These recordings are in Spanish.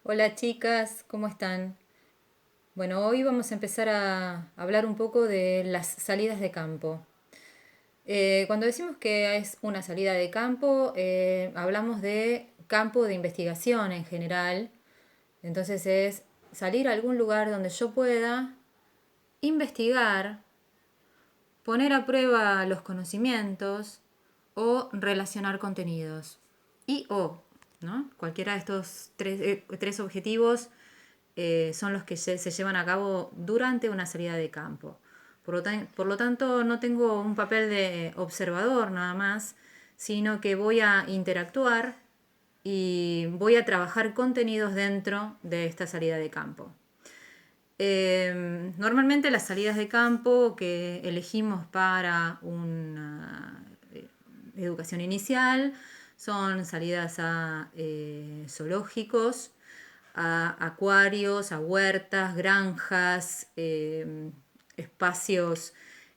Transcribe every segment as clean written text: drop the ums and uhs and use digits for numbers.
Hola chicas, ¿cómo están? Bueno, hoy vamos a empezar a hablar un poco de las salidas de campo. Cuando decimos que es una salida de campo, hablamos de campo de investigación en general. Entonces es salir a algún lugar donde yo pueda investigar, poner a prueba los conocimientos o relacionar contenidos. Y o, ¿no? Cualquiera de estos tres objetivos son los que se llevan a cabo durante una salida de campo. Por lo tanto, no tengo un papel de observador nada más, sino que voy a interactuar y voy a trabajar contenidos dentro de esta salida de campo. Normalmente las salidas de campo que elegimos para una educación inicial son salidas a zoológicos, a acuarios, a huertas, granjas, espacios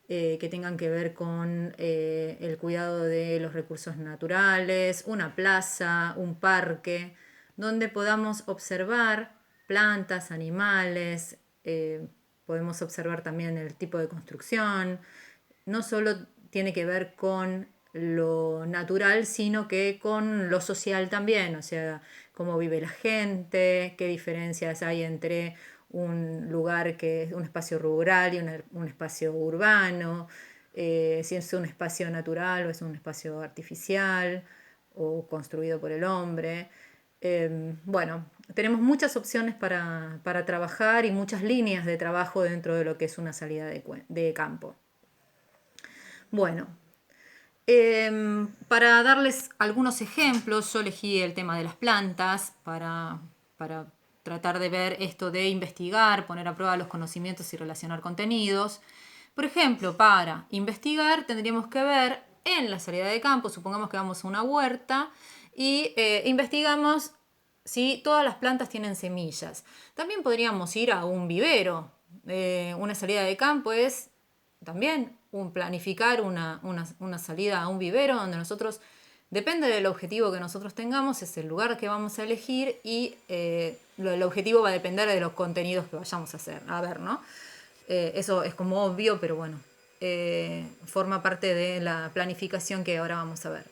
que tengan que ver con el cuidado de los recursos naturales, una plaza, un parque, donde podamos observar plantas, animales, podemos observar también el tipo de construcción. No solo tiene que ver con lo natural, sino que con lo social también, o sea, cómo vive la gente, qué diferencias hay entre un lugar que es un espacio rural y un espacio urbano, si es un espacio natural o es un espacio artificial o construido por el hombre. Bueno, tenemos muchas opciones para trabajar y muchas líneas de trabajo dentro de lo que es una salida de campo. Bueno, para darles algunos ejemplos, yo elegí el tema de las plantas para tratar de ver esto de investigar, poner a prueba los conocimientos y relacionar contenidos. Por ejemplo, para investigar tendríamos que ver en la salida de campo, supongamos que vamos a una huerta y investigamos si todas las plantas tienen semillas. También podríamos ir a un vivero. Una salida de campo es también planificar una salida a un vivero donde nosotros, depende del objetivo que nosotros tengamos, es el lugar que vamos a elegir y el objetivo va a depender de los contenidos que vayamos a hacer. A ver, ¿no? Eso es como obvio, pero bueno, forma parte de la planificación que ahora vamos a ver.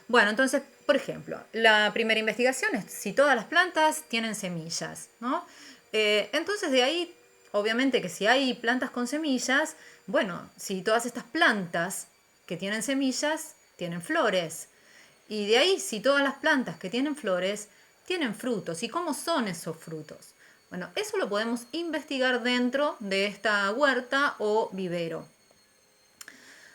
Bueno, entonces, por ejemplo, la primera investigación es si todas las plantas tienen semillas, ¿no? Entonces de ahí, obviamente que si hay plantas con semillas, bueno, si todas estas plantas que tienen semillas tienen flores, y de ahí si todas las plantas que tienen flores tienen frutos, ¿y cómo son esos frutos? Bueno, eso lo podemos investigar dentro de esta huerta o vivero.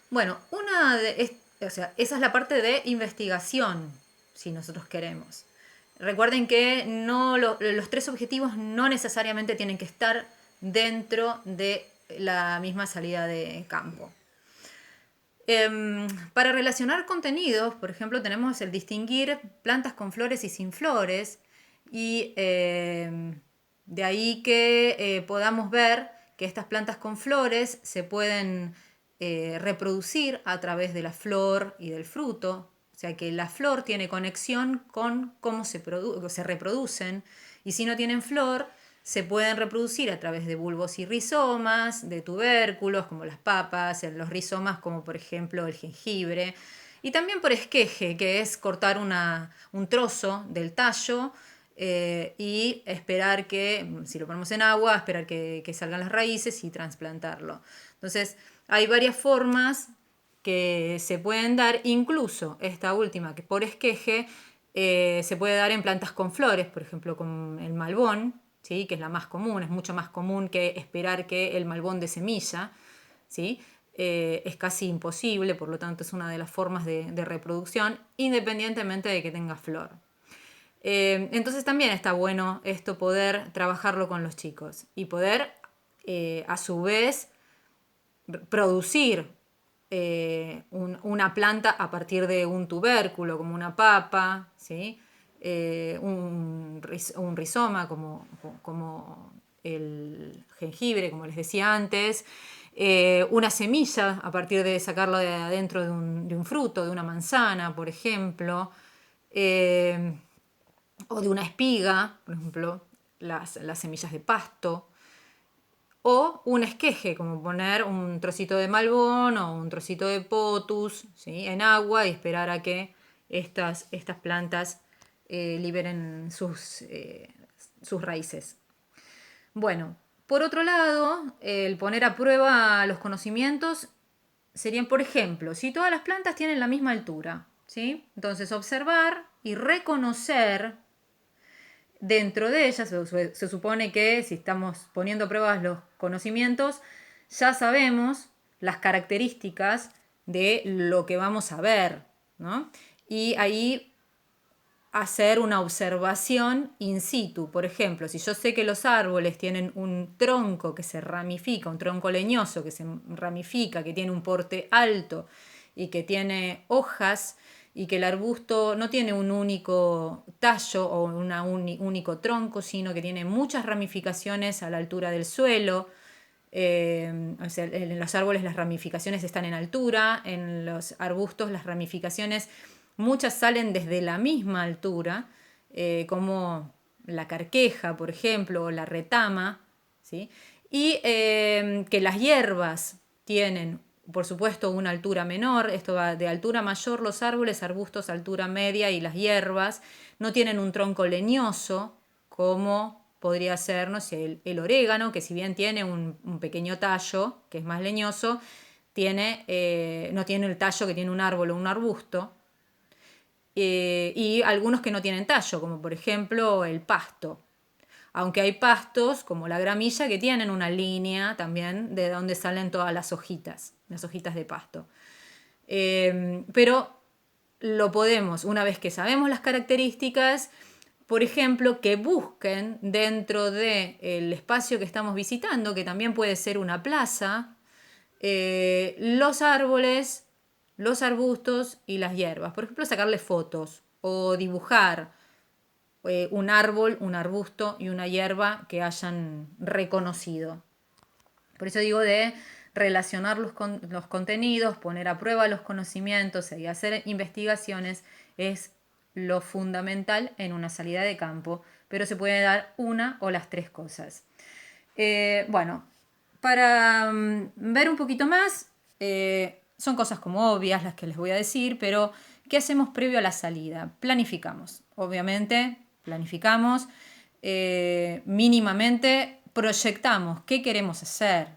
Bueno, o sea, esa es la parte de investigación, si nosotros queremos. Recuerden que los tres objetivos no necesariamente tienen que estar dentro de la misma salida de campo. Para relacionar contenidos, por ejemplo, tenemos el distinguir plantas con flores y sin flores, y de ahí que podamos ver que estas plantas con flores se pueden reproducir a través de la flor y del fruto, o sea que la flor tiene conexión con cómo se reproducen, y si no tienen flor, se pueden reproducir a través de bulbos y rizomas, de tubérculos como las papas, en los rizomas como por ejemplo el jengibre, y también por esqueje, que es cortar un trozo del tallo y esperar que, si lo ponemos en agua, esperar que salgan las raíces y trasplantarlo. Entonces, hay varias formas que se pueden dar, incluso esta última, que por esqueje, se puede dar en plantas con flores, por ejemplo, con el malbón, ¿sí? Que es la más común, es mucho más común que esperar que el malbón de semilla, ¿sí? Es casi imposible, por lo tanto es una de las formas de reproducción, independientemente de que tenga flor. Entonces también está bueno esto, poder trabajarlo con los chicos y poder a su vez producir una planta a partir de un tubérculo, como una papa, ¿sí? Un rizoma, como el jengibre, como les decía antes, una semilla a partir de sacarlo de adentro de un fruto, de una manzana, por ejemplo, o de una espiga, por ejemplo. las semillas de pasto, o un esqueje, como poner un trocito de malbón o un trocito de potus, ¿sí?, en agua y esperar a que estas plantas liberen sus raíces. Bueno, por otro lado, el poner a prueba los conocimientos serían, por ejemplo, si todas las plantas tienen la misma altura, ¿sí? Entonces observar y reconocer dentro de ellas. Se supone que si estamos poniendo a prueba los conocimientos, ya sabemos las características de lo que vamos a ver, ¿no? Y ahí hacer una observación in situ. Por ejemplo, si yo sé que los árboles tienen un tronco que se ramifica, un tronco leñoso que se ramifica, que tiene un porte alto y que tiene hojas, y que el arbusto no tiene un único tallo o un único tronco, sino que tiene muchas ramificaciones a la altura del suelo. O sea, en los árboles las ramificaciones están en altura, en los arbustos las ramificaciones muchas salen desde la misma altura, como la carqueja, por ejemplo, o la retama, ¿sí? Y que las hierbas tienen, por supuesto, una altura menor. Esto va de altura mayor los árboles, arbustos, altura media, y las hierbas no tienen un tronco leñoso como podría ser, no sé, el orégano, que si bien tiene un pequeño tallo, que es más leñoso, no tiene el tallo que tiene un árbol o un arbusto. Y algunos que no tienen tallo, como por ejemplo el pasto. Aunque hay pastos, como la gramilla, que tienen una línea también de donde salen todas las hojitas de pasto. Pero lo podemos, una vez que sabemos las características, por ejemplo, que busquen dentro del espacio que estamos visitando, que también puede ser una plaza, los árboles, los arbustos y las hierbas. Por ejemplo, sacarle fotos o dibujar un árbol, un arbusto y una hierba que hayan reconocido. Por eso digo de relacionar los contenidos, poner a prueba los conocimientos y hacer investigaciones es lo fundamental en una salida de campo, pero se puede dar una o las tres cosas. Bueno, para ver un poquito más, son cosas como obvias las que les voy a decir, pero ¿qué hacemos previo a la salida? Planificamos, obviamente, planificamos, mínimamente proyectamos qué queremos hacer,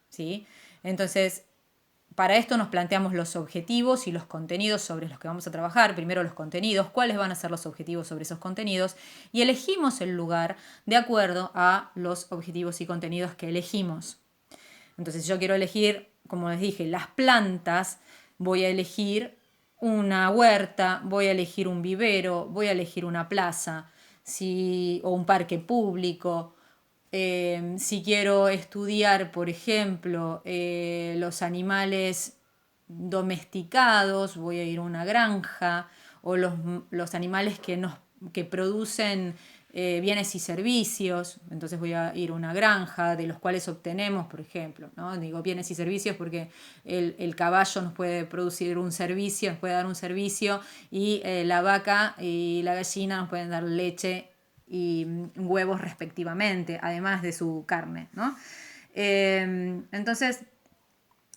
¿sí? Entonces, para esto nos planteamos los objetivos y los contenidos sobre los que vamos a trabajar. Primero los contenidos, cuáles van a ser los objetivos sobre esos contenidos, y elegimos el lugar de acuerdo a los objetivos y contenidos que elegimos. Entonces, si yo quiero elegir, como les dije, las plantas, voy a elegir una huerta, voy a elegir un vivero, voy a elegir una plaza, o un parque público. Si quiero estudiar, por ejemplo, los animales domesticados, voy a ir a una granja, o los animales que producen bienes y servicios. Entonces voy a ir a una granja de los cuales obtenemos, por ejemplo, ¿no? Digo bienes y servicios porque el caballo nos puede producir un servicio, nos puede dar un servicio, y la vaca y la gallina nos pueden dar leche y huevos respectivamente, además de su carne, ¿no? Entonces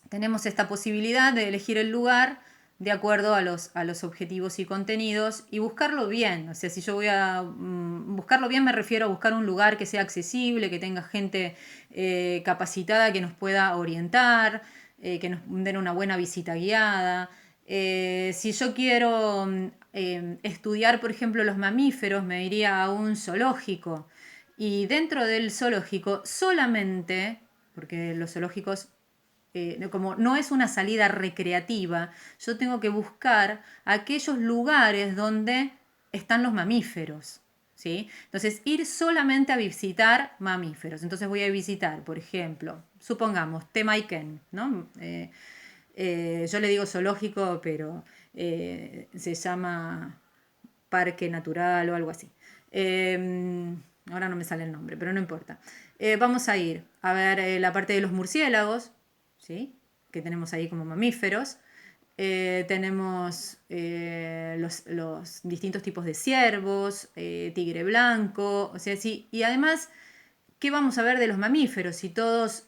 tenemos esta posibilidad de elegir el lugar de acuerdo a los objetivos y contenidos, y buscarlo bien. O sea, si yo voy a buscarlo bien, me refiero a buscar un lugar que sea accesible, que tenga gente capacitada que nos pueda orientar, que nos den una buena visita guiada. Si yo quiero estudiar, por ejemplo, los mamíferos, me iría a un zoológico. Y dentro del zoológico solamente, porque los zoológicos, como no es una salida recreativa, yo tengo que buscar aquellos lugares donde están los mamíferos, ¿sí? Entonces, ir solamente a visitar mamíferos. Entonces voy a visitar, por ejemplo, supongamos, Temaiken, ¿no? Yo le digo zoológico, pero se llama parque natural o algo así. Ahora no me sale el nombre, pero no importa. Vamos a ir a ver la parte de los murciélagos, ¿sí?, que tenemos ahí como mamíferos. tenemos los distintos tipos de ciervos, tigre blanco, o sea, sí, y además, ¿qué vamos a ver de los mamíferos? Si todos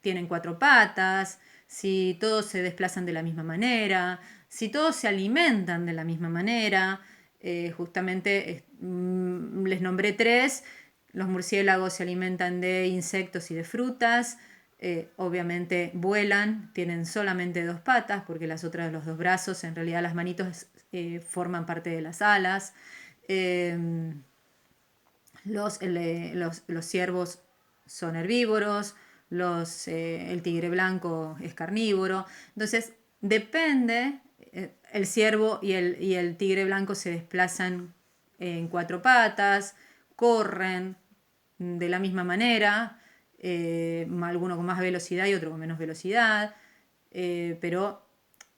tienen 4 patas, si todos se desplazan de la misma manera, si todos se alimentan de la misma manera. Justamente les nombré 3. Los murciélagos se alimentan de insectos y de frutas. Obviamente vuelan, tienen solamente 2 patas porque los 2 brazos, en realidad las manitos, forman parte de las alas. Los ciervos son herbívoros, el tigre blanco es carnívoro. Entonces, depende, el ciervo y el tigre blanco se desplazan en 4 patas, corren de la misma manera, alguno con más velocidad y otro con menos velocidad, pero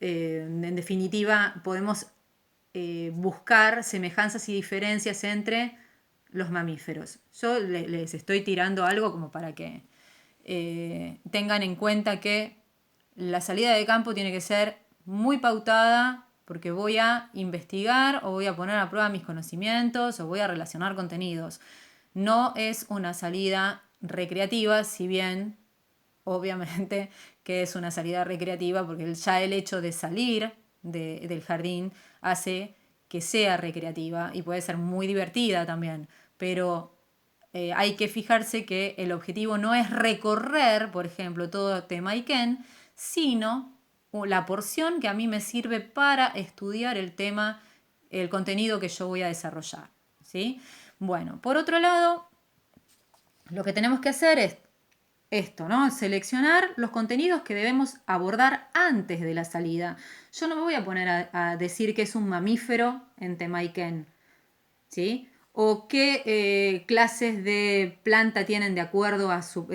en definitiva podemos buscar semejanzas y diferencias entre los mamíferos. Yo les estoy tirando algo como para que tengan en cuenta que la salida de campo tiene que ser muy pautada porque voy a investigar o voy a poner a prueba mis conocimientos o voy a relacionar contenidos. No es una salida recreativa, si bien obviamente que es una salida recreativa porque ya el hecho de salir del jardín hace que sea recreativa y puede ser muy divertida también, pero hay que fijarse que el objetivo no es recorrer, por ejemplo, todo Temayquén, sino la porción que a mí me sirve para estudiar el tema, el contenido que yo voy a desarrollar, ¿sí? Bueno, por otro lado, lo que tenemos que hacer es esto, ¿no? Seleccionar los contenidos que debemos abordar antes de la salida. Yo no me voy a poner a decir que es un mamífero en Temayquén, ¿sí? O qué clases de planta tienen de acuerdo a su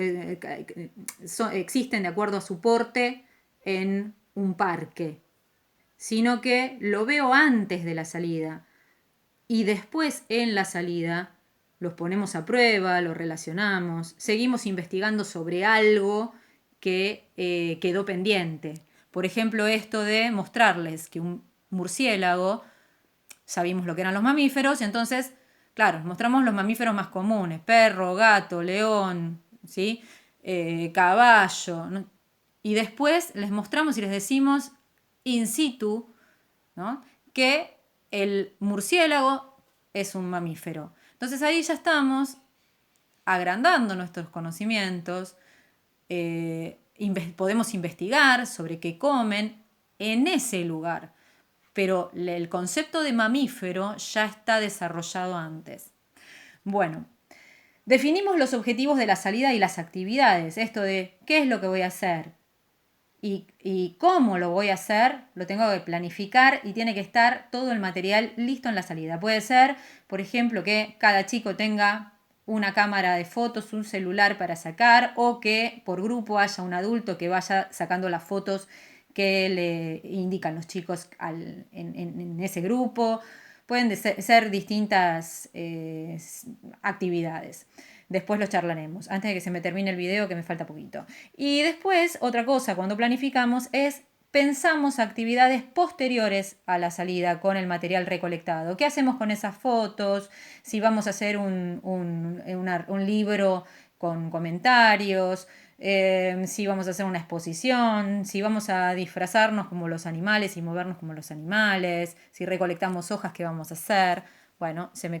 existen de acuerdo a su porte en un parque, sino que lo veo antes de la salida y después en la salida los ponemos a prueba, los relacionamos, seguimos investigando sobre algo que quedó pendiente. Por ejemplo, esto de mostrarles que un murciélago, sabíamos lo que eran los mamíferos, entonces, claro, mostramos los mamíferos más comunes, perro, gato, león, ¿sí? Caballo, ¿no? Y después les mostramos y les decimos in situ, ¿no?, que el murciélago es un mamífero. Entonces ahí ya estamos agrandando nuestros conocimientos, podemos investigar sobre qué comen en ese lugar, pero el concepto de mamífero ya está desarrollado antes. Bueno, definimos los objetivos de la salida y las actividades, esto de qué es lo que voy a hacer y cómo lo voy a hacer, lo tengo que planificar y tiene que estar todo el material listo en la salida. Puede ser, por ejemplo, que cada chico tenga una cámara de fotos, un celular para sacar, o que por grupo haya un adulto que vaya sacando las fotos que le indican los chicos en ese grupo. Pueden ser distintas actividades. Después lo charlaremos, antes de que se me termine el video, que me falta poquito. Y después, otra cosa, cuando planificamos, es pensamos actividades posteriores a la salida con el material recolectado. ¿Qué hacemos con esas fotos? Si vamos a hacer un libro con comentarios, si vamos a hacer una exposición, si vamos a disfrazarnos como los animales y movernos como los animales, si recolectamos hojas, ¿qué vamos a hacer? Bueno, se me